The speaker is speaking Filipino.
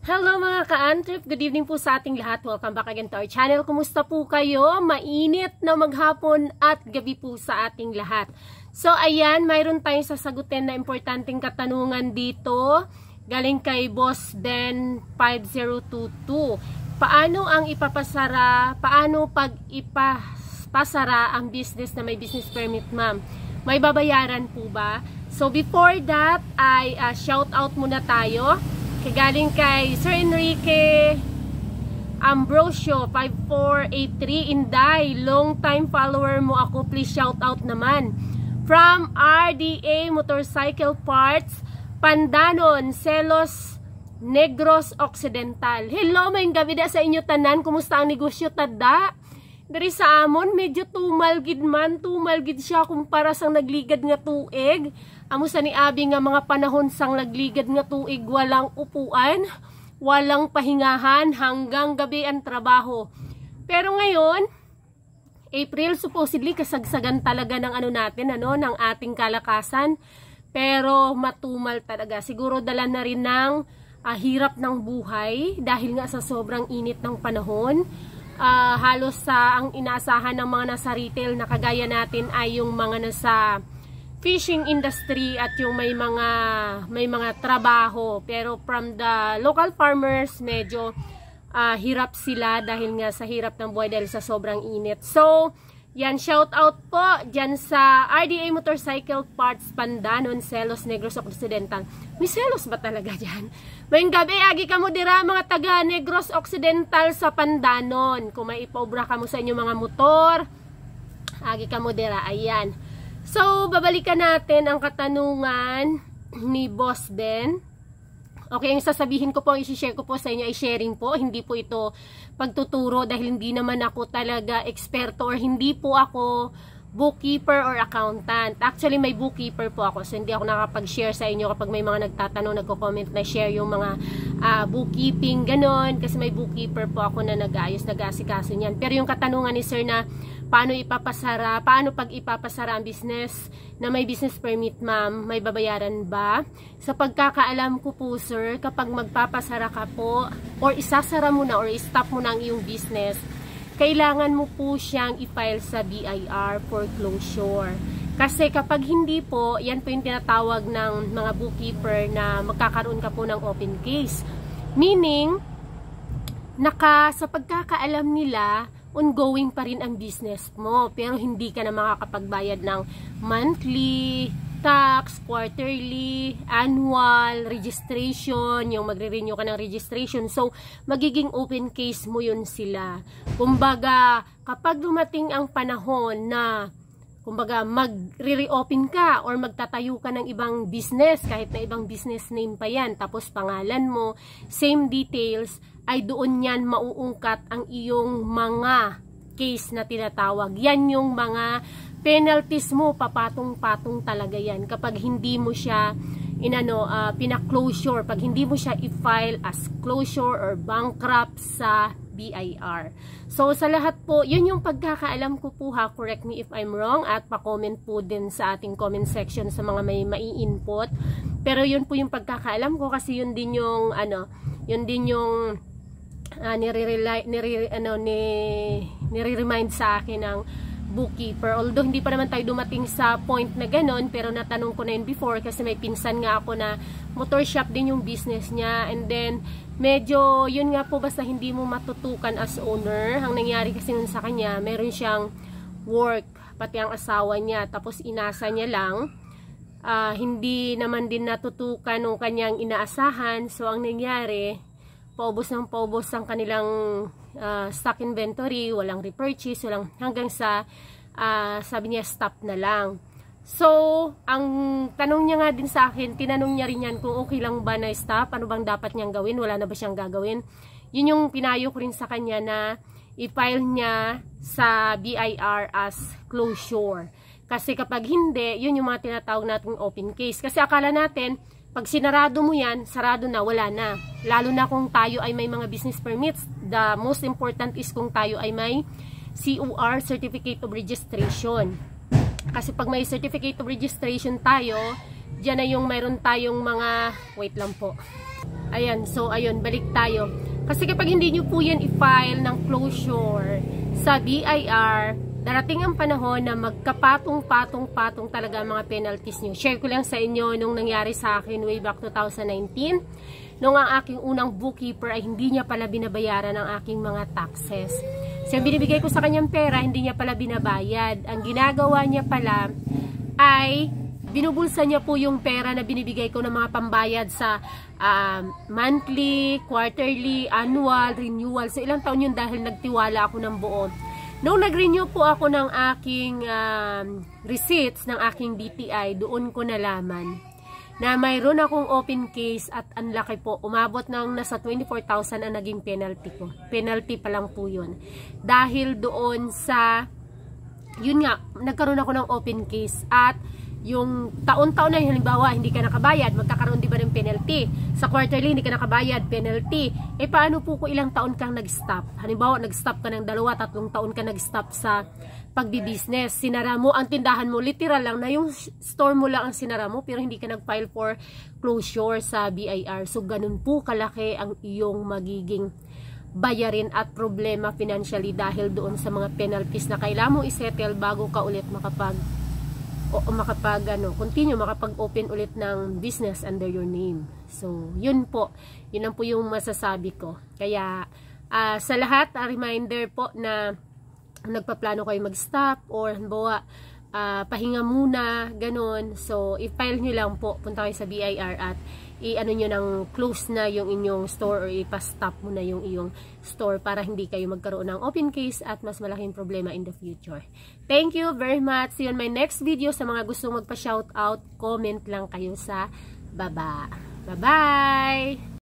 Hello mga ka-antrip, good evening po sa ating lahat. Welcome back again to our channel. Kumusta po kayo? Mainit na maghapon at gabi po sa ating lahat. So ayan, mayroon tayong sasagutin na importanteng katanungan dito. Galing kay Boss Den 5022. Paano ang ipapasara, paano pag ipapasara ang business na may business permit, ma'am? May babayaran po ba? So before that, ay shout out muna tayo. Galing kay Sir Enrique Ambrosio 5483 Inday, long time follower mo ako, please shout out naman. From RDA Motorcycle Parts, Pandanon, Celos Negros Occidental. Hello, may gabi da sa inyo tanan. Kumusta ang negosyo tada? Dari sa amon medyo tumalgid siya kumpara sang nagligad nga tuig. Amo sa ni abi nga mga panahon sang nagligad nga tuig, walang upuan, walang pahingahan, hanggang gabi ang trabaho. Pero ngayon, April, supposedly kasagsagan talaga ng ng ating kalakasan. Pero matumal talaga. Siguro dala na rin ng hirap ng buhay dahil nga sa sobrang init ng panahon. Halos sa ang inaasahan ng mga nasa retail na kagaya natin ay yung mga nasa fishing industry at yung may mga trabaho, pero from the local farmers medyo hirap sila dahil nga sa hirap ng buhay dahil sa sobrang init. So yan, shout out po dyan sa RDA Motorcycle Parts, Pandanon, Celos Negros Occidental. May Celos ba talaga dyan? Maying gabi, agi ka mo dira mga taga Negros Occidental sa Pandanon. Kung may ipaubra ka mo sa inyo mga motor, agi ka mo dira, ayan. So, babalikan natin ang katanungan ni Boss Den. Okay, yung sasabihin ko po, i-share ko po sa inyo ay sharing po. Hindi po ito pagtuturo dahil hindi naman ako talaga eksperto or hindi po ako bookkeeper or accountant. Actually, may bookkeeper po ako. So, hindi ako nakapag-share sa inyo kapag may mga nagtatanong, nagko-comment na share yung mga bookkeeping, ganon. Kasi may bookkeeper po ako na nag-aayos, nag-aasikaso niyan. Pero yung katanungan ni Sir na paano pag ipapasara ang business na may business permit, ma'am, may babayaran ba? Sa pagkakaalam ko po, sir, kapag magpapasara ka po or isasara mo na or i-stop mo na ang iyong business, kailangan mo po siyang i-file sa BIR for closure. Kasi kapag hindi po, yan po yung tinatawag ng mga bookkeeper na magkakaroon ka po ng open case. Meaning, sa pagkakaalam nila, ongoing pa rin ang business mo, pero hindi ka na makakapagbayad ng monthly tax, quarterly, annual, registration, yung magre-renew ka ng registration. So, magiging open case mo yun sila. Kumbaga, kapag dumating ang panahon na magre-reopen ka or magtatayo ka ng ibang business, kahit na ibang business name pa yan, tapos pangalan mo, same details, ay doon yan mauungkat ang iyong mga case na tinatawag. Yan yung mga penalties mo, papatong-patong talaga yan kapag hindi mo siya pina-closure, pag hindi mo siya i-file as closure or bankrupt sa BIR. So sa lahat po, yun yung pagkakaalam ko po ha, correct me if I'm wrong, at pa-comment po din sa ating comment section sa mga may mai-input. Pero yun po yung pagkakaalam ko kasi yun din yung nire-remind sa akin ng bookkeeper. Although hindi pa naman tayo dumating sa point na ganon, pero natanong ko na yun before kasi may pinsan nga ako na motor shop din yung business niya, and then medyo yun nga po, basta hindi mo matutukan as owner. Ang nangyari kasi nun sa kanya, meron siyang work, pati ang asawa niya, tapos inasa niya lang, hindi naman din natutukan ng kanyang inaasahan. So ang nangyari, paubos ang kanilang stock inventory, walang repurchase, hanggang sa sabi niya stop na lang. So, ang tanong niya nga din sa akin, tinanong niya rin yan kung okay lang ba na stop, ano bang dapat niyang gawin, wala na ba siyang gagawin. Yun yung pinayo ko rin sa kanya na i-file niya sa BIR as closure. Kasi kapag hindi, yun yung mga tinatawag nating open case. Kasi akala natin, pag sinarado mo yan, sarado na, wala na. Lalo na kung tayo ay may mga business permits. The most important is kung tayo ay may COR, Certificate of Registration. Kasi pag may Certificate of Registration tayo, dyan na yung mayroon tayong mga, wait lang po. Ayan, so ayun, balik tayo. Kasi kapag hindi nyo po yan i-file ng closure sa BIR, darating ang panahon na magkapatong-patong talaga ang mga penalties nyo. Share ko lang sa inyo nung nangyari sa akin way back 2019. Nung ang aking unang bookkeeper ay hindi niya pala binabayaran ang aking mga taxes. So, binibigay ko sa kanyang pera, hindi niya pala binabayad. Ang ginagawa niya pala ay binubulsa niya po yung pera na binibigay ko ng mga pambayad sa monthly, quarterly, annual, renewal. So, ilang taon yun dahil nagtiwala ako ng buo. Nung nag-renew po ako ng aking receipts ng aking DTI, doon ko nalaman na mayroon akong open case at ang laki po. Umabot ng nasa 24,000 ang naging penalty ko. Penalty pa lang po yun. Dahil doon sa, yun nga, nagkaroon ako ng open case at yung taon-taon na halimbawa hindi ka nakabayad, magkakaroon di ba ng penalty? Sa quarterly hindi ka nakabayad, penalty. Eh paano po kung ilang taon kang nag-stop? Halimbawa nag-stop ka ng 2-3 taon ka nag-stop sa pagbi-business. Sinara mo ang tindahan mo, literal lang na yung store mo lang ang sinara mo pero hindi ka nag-file for closure sa BIR. So ganun po kalaki ang iyong magiging bayarin at problema financially dahil doon sa mga penalties na kailangan mo isettle bago ka ulit continue, makapag-open ulit ng business under your name. So, yun po. Yun lang po yung masasabi ko. Kaya, sa lahat, reminder po na nagpaplano kayo mag-stop or halimbawa, pahinga muna, ganun. So, i-file nyo lang po, punta kayo sa BIR at i-ano nyo ng close na yung inyong store or ipa-stop mo na yung iyong store para hindi kayo magkaroon ng open case at mas malaking problema in the future. Thank you very much. See you on my next video. Sa mga gustong magpa-shoutout, comment lang kayo sa baba. Bye-bye!